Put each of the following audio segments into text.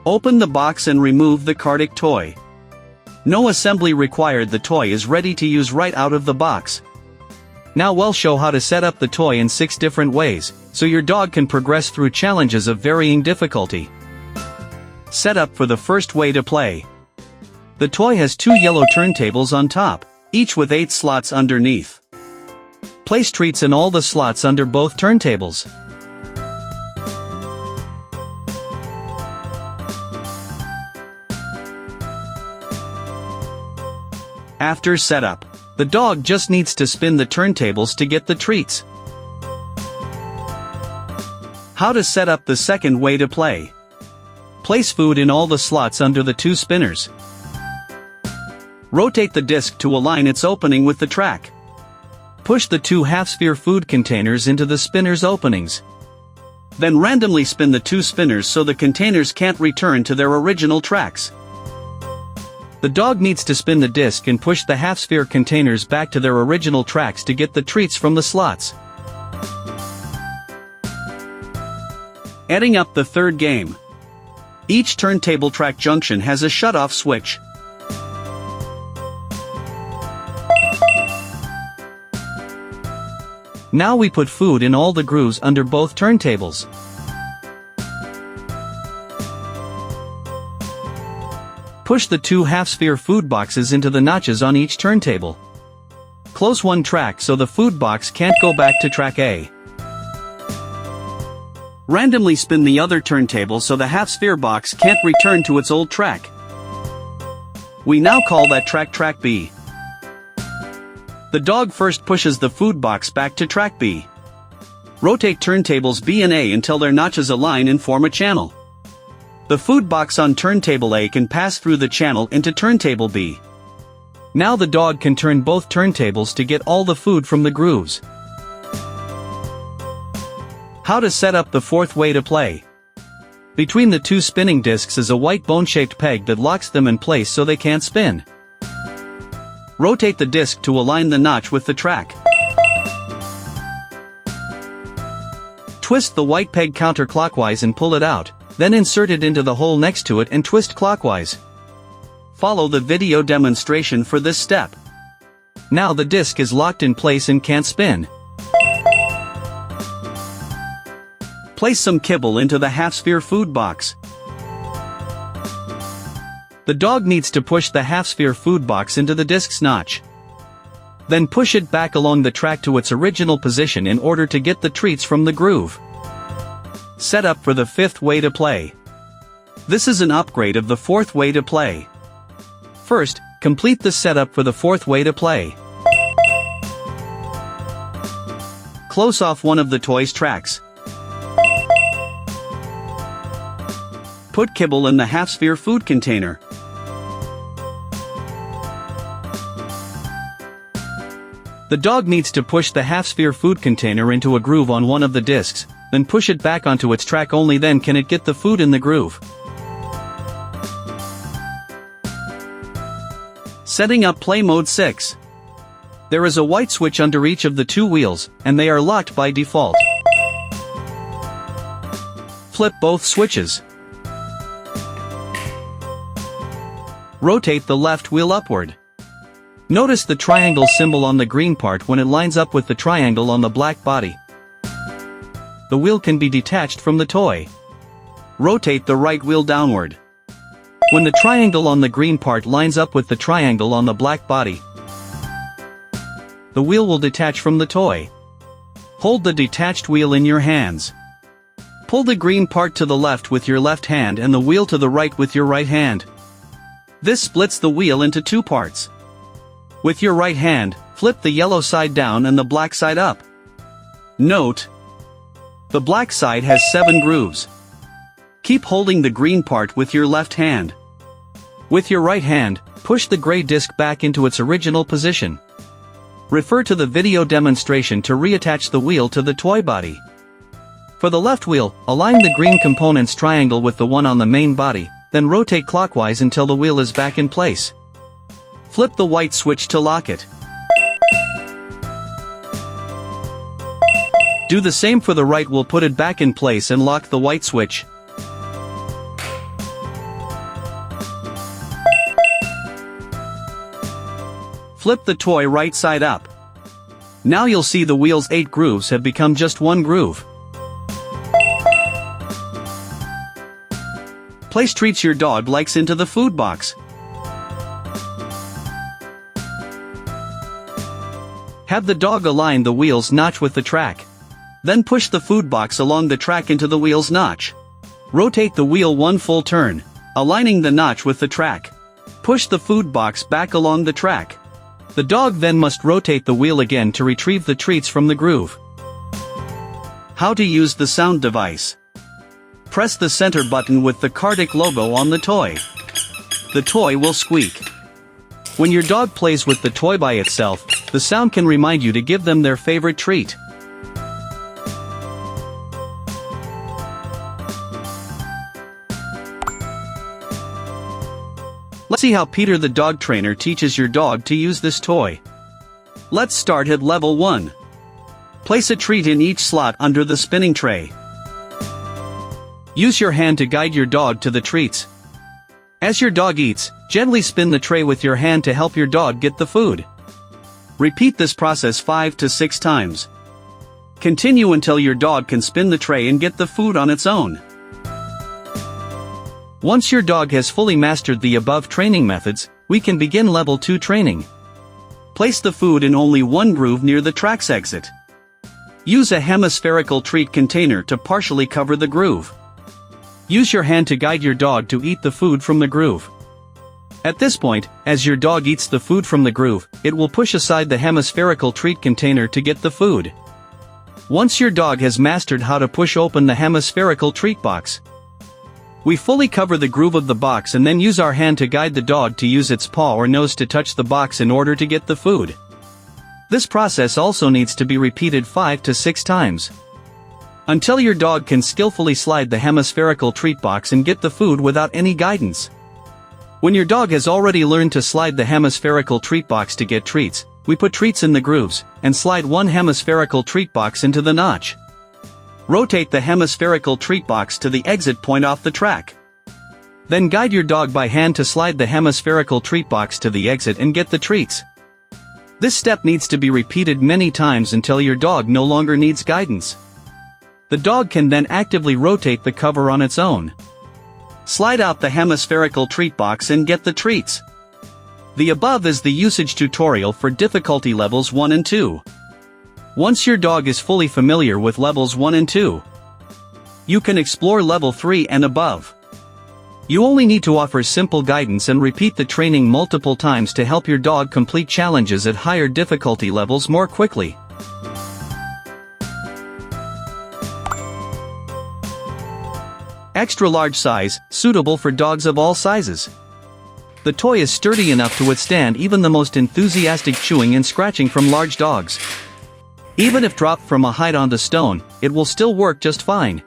Open the box and remove the Kadtc toy. No assembly required. The toy is ready to use right out of the box. Now we'll show how to set up the toy in 6 different ways, so your dog can progress through challenges of varying difficulty. Setup for the first way to play. The toy has 2 yellow turntables on top, each with 8 slots underneath. Place treats in all the slots under both turntables. After setup, the dog just needs to spin the turntables to get the treats. How to set up the second way to play. Place food in all the slots under the 2 spinners. Rotate the disc to align its opening with the track. Push the 2 half-sphere food containers into the spinner's openings. Then randomly spin the 2 spinners so the containers can't return to their original tracks. The dog needs to spin the disc and push the half-sphere containers back to their original tracks to get the treats from the slots. Adding up the third game. Each turntable track junction has a shut-off switch. Now we put food in all the grooves under both turntables. Push the 2 half-sphere food boxes into the notches on each turntable. Close one track so the food box can't go back to track A. Randomly spin the other turntable so the half-sphere box can't return to its old track. We now call that track B. The dog first pushes the food box back to track B. Rotate turntables B and A until their notches align and form a channel. The food box on turntable A can pass through the channel into turntable B. Now the dog can turn both turntables to get all the food from the grooves. How to set up the fourth way to play. Between the 2 spinning discs is a white bone-shaped peg that locks them in place so they can't spin. Rotate the disc to align the notch with the track. Twist the white peg counterclockwise and pull it out, then insert it into the hole next to it and twist clockwise. Follow the video demonstration for this step. Now the disc is locked in place and can't spin. Place some kibble into the half-sphere food box. The dog needs to push the half-sphere food box into the disc's notch. Then push it back along the track to its original position in order to get the treats from the groove. Set up for the fifth way to play. This is an upgrade of the fourth way to play. First, complete the setup for the fourth way to play. Close off one of the toy's tracks. Put kibble in the half-sphere food container. The dog needs to push the half-sphere food container into a groove on one of the discs, then push it back onto its track. Only then can it get the food in the groove. Setting up play mode 6. There is a white switch under each of the 2 wheels, and they are locked by default. Flip both switches. Rotate the left wheel upward. Notice the triangle symbol on the green part when it lines up with the triangle on the black body. The wheel can be detached from the toy. Rotate the right wheel downward. When the triangle on the green part lines up with the triangle on the black body, the wheel will detach from the toy. Hold the detached wheel in your hands. Pull the green part to the left with your left hand and the wheel to the right with your right hand. This splits the wheel into 2 parts. With your right hand, flip the yellow side down and the black side up. Note: the black side has 7 grooves. Keep holding the green part with your left hand. With your right hand, push the gray disc back into its original position. Refer to the video demonstration to reattach the wheel to the toy body. For the left wheel, align the green component's triangle with the one on the main body, then rotate clockwise until the wheel is back in place. Flip the white switch to lock it. Do the same for the right wheel. Put it back in place and lock the white switch. Flip the toy right side up. Now you'll see the wheel's 8 grooves have become just 1 groove. Place treats your dog likes into the food box. Have the dog align the wheel's notch with the track. Then push the food box along the track into the wheel's notch. Rotate the wheel 1 full turn, aligning the notch with the track. Push the food box back along the track. The dog then must rotate the wheel again to retrieve the treats from the groove. How to use the sound device. Press the center button with the Kadtc logo on the toy. The toy will squeak. When your dog plays with the toy by itself, the sound can remind you to give them their favorite treat. Let's see how Peter the dog trainer teaches your dog to use this toy. Let's start at level 1. Place a treat in each slot under the spinning tray. Use your hand to guide your dog to the treats. As your dog eats, gently spin the tray with your hand to help your dog get the food. Repeat this process 5 to 6 times. Continue until your dog can spin the tray and get the food on its own. Once your dog has fully mastered the above training methods, we can begin level 2 training. Place the food in only 1 groove near the track's exit. Use a hemispherical treat container to partially cover the groove. Use your hand to guide your dog to eat the food from the groove. At this point, as your dog eats the food from the groove, it will push aside the hemispherical treat container to get the food. Once your dog has mastered how to push open the hemispherical treat box, we fully cover the groove of the box and then use our hand to guide the dog to use its paw or nose to touch the box in order to get the food. This process also needs to be repeated 5 to 6 times. Until your dog can skillfully slide the hemispherical treat box and get the food without any guidance. When your dog has already learned to slide the hemispherical treat box to get treats, we put treats in the grooves, and slide 1 hemispherical treat box into the notch. Rotate the hemispherical treat box to the exit point off the track. Then guide your dog by hand to slide the hemispherical treat box to the exit and get the treats. This step needs to be repeated many times until your dog no longer needs guidance. The dog can then actively rotate the cover on its own. Slide out the hemispherical treat box and get the treats. The above is the usage tutorial for difficulty levels 1 and 2. Once your dog is fully familiar with levels 1 and 2, you can explore level 3 and above. You only need to offer simple guidance and repeat the training multiple times to help your dog complete challenges at higher difficulty levels more quickly. Extra large size, suitable for dogs of all sizes. The toy is sturdy enough to withstand even the most enthusiastic chewing and scratching from large dogs. Even if dropped from a height onto stone, it will still work just fine.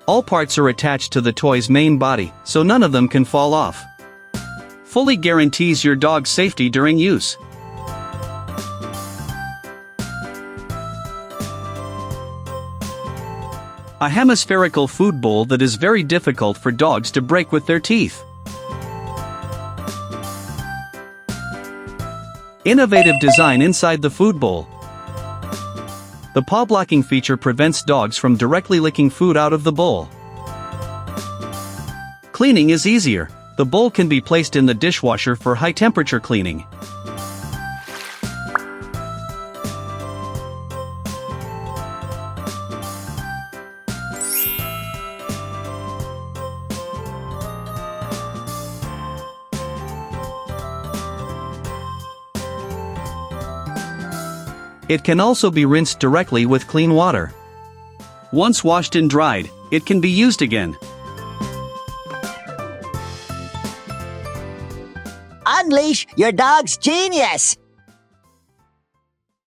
All parts are attached to the toy's main body, so none of them can fall off. Fully guarantees your dog's safety during use. A hemispherical food bowl that is very difficult for dogs to break with their teeth. Innovative design inside the food bowl. The paw blocking feature prevents dogs from directly licking food out of the bowl. Cleaning is easier. The bowl can be placed in the dishwasher for high temperature cleaning. It can also be rinsed directly with clean water. Once washed and dried, it can be used again. Unleash your dog's genius!